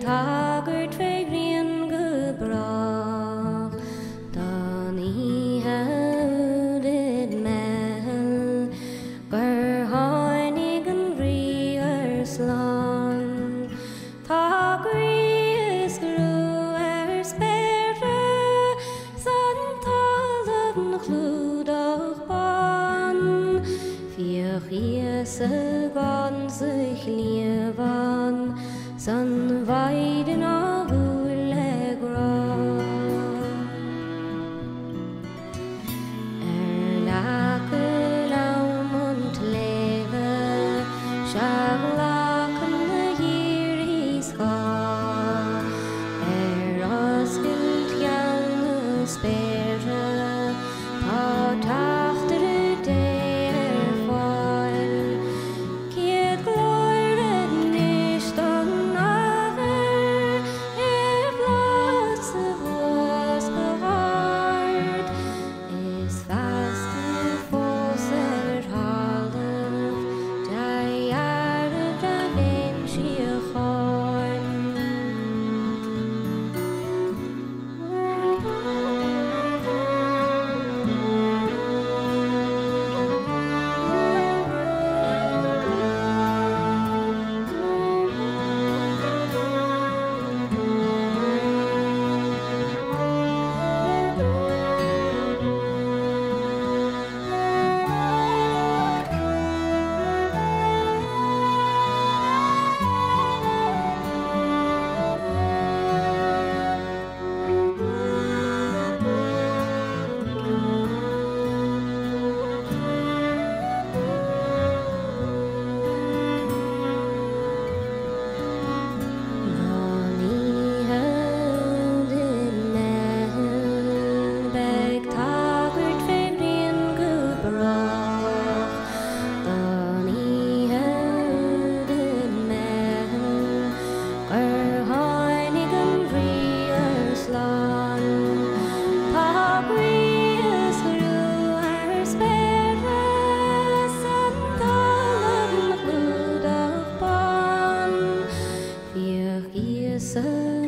tagart fegrin gebrach, dan I houdet mel, gur heinigen vrier slan, tagris gru sperre, san talem gludach ban, vier giese gan sich lievan, san weiden av ulegra. Lakel aumont leve, sjaglaken hier I ska, raskilt gjerne sperre, ta tachtere der fall, kiet gløyren nicht an aver, platse vås behard, is faste fåser halv, dei da vem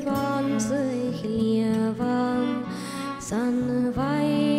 Van sich lievan, san wei